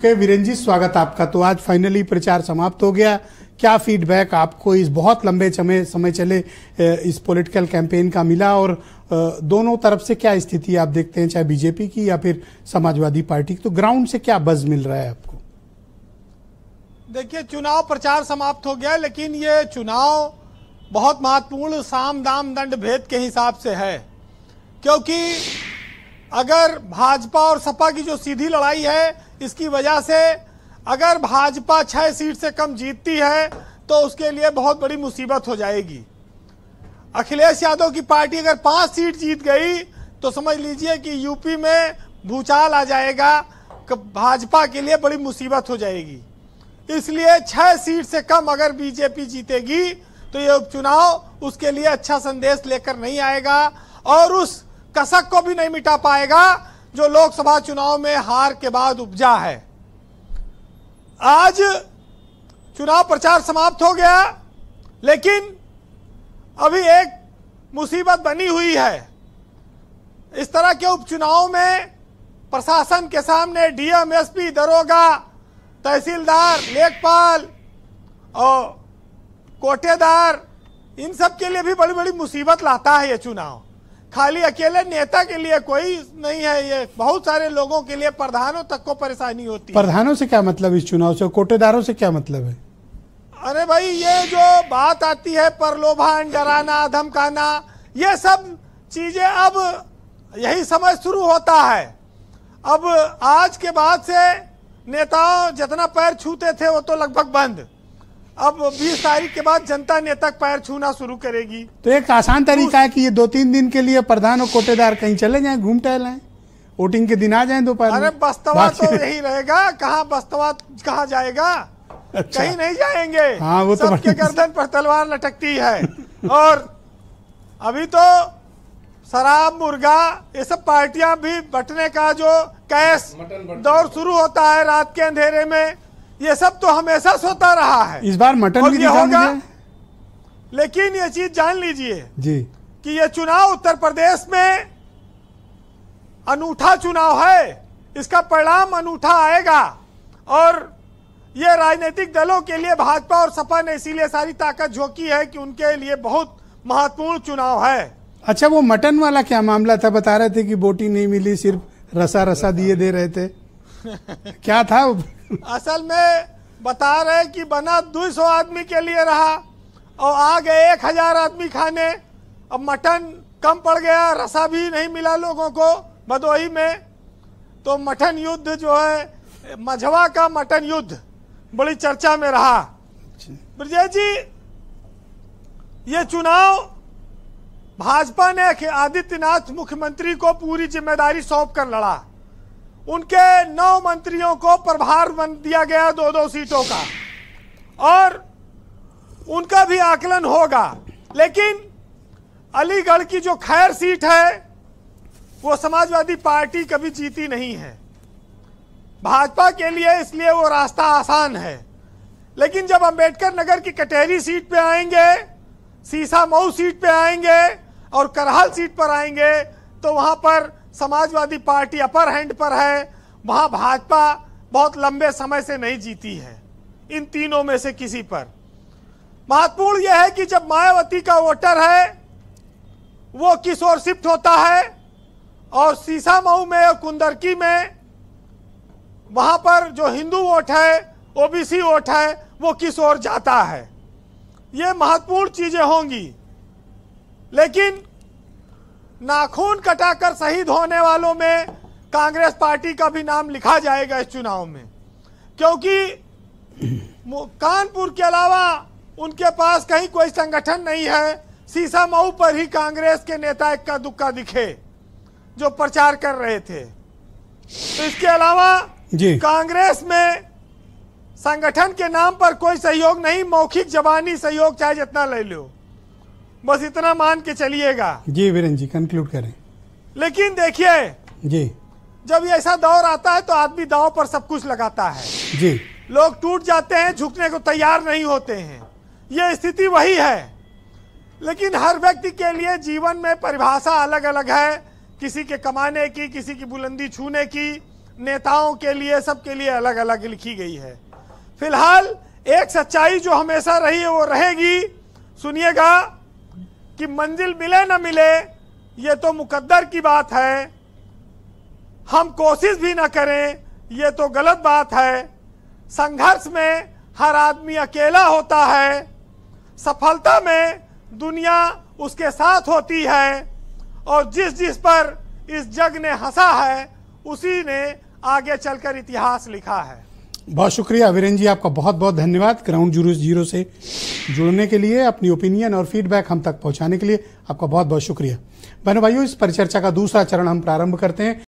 वीरेंद्र जी, स्वागत आपका। तो आज फाइनली प्रचार समाप्त हो गया। क्या फीडबैक आपको इस बहुत लंबे समय चले इस पॉलिटिकल कैंपेन का मिला और दोनों तरफ से क्या स्थिति आप देखते हैं, चाहे बीजेपी की या फिर समाजवादी पार्टी की? तो ग्राउंड से क्या बज मिल रहा है आपको? देखिए, चुनाव प्रचार समाप्त हो गया, लेकिन ये चुनाव बहुत महत्वपूर्ण साम दाम दंड भेद के हिसाब से है, क्योंकि अगर भाजपा और सपा की जो सीधी लड़ाई है, इसकी वजह से अगर भाजपा 6 सीट से कम जीतती है तो उसके लिए बहुत बड़ी मुसीबत हो जाएगी। अखिलेश यादव की पार्टी अगर 5 सीट जीत गई तो समझ लीजिए कि यूपी में भूचाल आ जाएगा, भाजपा के लिए बड़ी मुसीबत हो जाएगी। इसलिए 6 सीट से कम अगर बीजेपी जीतेगी तो ये उपचुनाव उसके लिए अच्छा संदेश लेकर नहीं आएगा और उस कसक को भी नहीं मिटा पाएगा जो लोकसभा चुनाव में हार के बाद उपजा है। आज चुनाव प्रचार समाप्त हो गया, लेकिन अभी एक मुसीबत बनी हुई है। इस तरह के उपचुनाव में प्रशासन के सामने डीएम, एसपी, दरोगा, तहसीलदार, लेखपाल और कोटेदार, इन सब के लिए भी बड़ी बड़ी मुसीबत लाता है ये चुनाव। खाली अकेले नेता के लिए कोई नहीं है, ये बहुत सारे लोगों के लिए, प्रधानों तक को परेशानी होती है। प्रधानों से क्या मतलब इस चुनाव से? कोटेदारों से क्या मतलब है? अरे भाई, ये जो बात आती है प्रलोभन, डराना, धमकाना, ये सब चीजें अब यही समय शुरू होता है। अब आज के बाद से नेताओं जितना पैर छूते थे वो तो लगभग बंद। अब 20 तारीख के बाद जनता नेता पैर छूना शुरू करेगी। तो एक आसान तरीका है कि ये 2-3 दिन के लिए प्रधान और कोटेदार कहीं चले जाएं, घूम टहलें, वोटिंग के दिन आ जाएं दोपहर में। अरे बस्तवा तो यही रहेगा, कहाँ बस्तवा कहाँ जाएगा? अच्छा। कहीं नहीं जाएंगे। हाँ, वो तो सबके गर्दन पर तलवार लटकती है। और अभी तो शराब, मुर्गा, ये सब पार्टियां भी बंटने का जो कैश दौर शुरू होता है रात के अंधेरे में, ये सब तो हमेशा सोता रहा है। इस बार मटन भी दिखा मुझे। लेकिन ये चीज जान लीजिए जी कि ये चुनाव उत्तर प्रदेश में अनूठा चुनाव है, इसका परिणाम अनूठा आएगा। और ये राजनीतिक दलों के लिए भाजपा और सपा ने इसीलिए सारी ताकत झोंकी है कि उनके लिए बहुत महत्वपूर्ण चुनाव है। अच्छा, वो मटन वाला क्या मामला था? बता रहे थे कि बोटी नहीं मिली, सिर्फ रसा दिए दे रहे थे। क्या था? असल में बता रहे कि बना 200 आदमी के लिए रहा और आ गए 1000 आदमी खाने। अब मटन कम पड़ गया, रसा भी नहीं मिला लोगों को भदोही में। तो मटन युद्ध जो है, मझवा का मटन युद्ध बड़ी चर्चा में रहा। ब्रजेश जी, ये चुनाव भाजपा ने आदित्यनाथ मुख्यमंत्री को पूरी जिम्मेदारी सौंप कर लड़ा। उनके 9 मंत्रियों को प्रभार दिया गया 2-2 सीटों का, और उनका भी आकलन होगा। लेकिन अलीगढ़ की जो खैर सीट है वो समाजवादी पार्टी कभी जीती नहीं है भाजपा के लिए, इसलिए वो रास्ता आसान है। लेकिन जब अंबेडकर नगर की कटेरी सीट पे आएंगे, सीसा मऊ सीट पे आएंगे और करहल सीट पर आएंगे, तो वहां पर समाजवादी पार्टी अपर हैंड पर है। वहां भाजपा बहुत लंबे समय से नहीं जीती है इन तीनों में से किसी पर। महत्वपूर्ण यह है कि जब मायावती का वोटर है वो किस ओर शिफ्ट होता है, और सीसा मऊ में और कुंदरकी में वहां पर जो हिंदू वोट है, ओबीसी वोट है, वो किस ओर जाता है। ये महत्वपूर्ण चीजें होंगी। लेकिन नाखून कटाकर शहीद होने वालों में कांग्रेस पार्टी का भी नाम लिखा जाएगा इस चुनाव में, क्योंकि कानपुर के अलावा उनके पास कहीं कोई संगठन नहीं है। सीसा मऊ पर ही कांग्रेस के नेता इक्का दुक्का दिखे जो प्रचार कर रहे थे। तो इसके अलावा कांग्रेस में संगठन के नाम पर कोई सहयोग नहीं, मौखिक जबानी सहयोग चाहे जितना ले लो, बस इतना मान के चलिएगा। जी वीरेंद्र जी, कंक्लूड करें। लेकिन देखिए जी, जब ये ऐसा दौर आता है तो आदमी दांव पर सब कुछ लगाता है जी। लोग टूट जाते हैं, झुकने को तैयार नहीं होते हैं। ये स्थिति वही है। लेकिन हर व्यक्ति के लिए जीवन में परिभाषा अलग अलग है, किसी के कमाने की, किसी की बुलंदी छूने की, नेताओं के लिए, सबके लिए अलग अलग लिखी गई है। फिलहाल एक सच्चाई जो हमेशा रही है वो रहेगी। सुनिएगा कि मंजिल मिले न मिले ये तो मुकद्दर की बात है, हम कोशिश भी न करें ये तो गलत बात है। संघर्ष में हर आदमी अकेला होता है, सफलता में दुनिया उसके साथ होती है, और जिस पर इस जग ने हंसा है उसी ने आगे चलकर इतिहास लिखा है। बहुत शुक्रिया वीरेंद्र जी, आपका बहुत बहुत धन्यवाद ग्राउंड जीरो से जुड़ने के लिए, अपनी ओपिनियन और फीडबैक हम तक पहुंचाने के लिए आपका बहुत बहुत शुक्रिया। बहनों भाइयों, इस परिचर्चा का दूसरा चरण हम प्रारंभ करते हैं।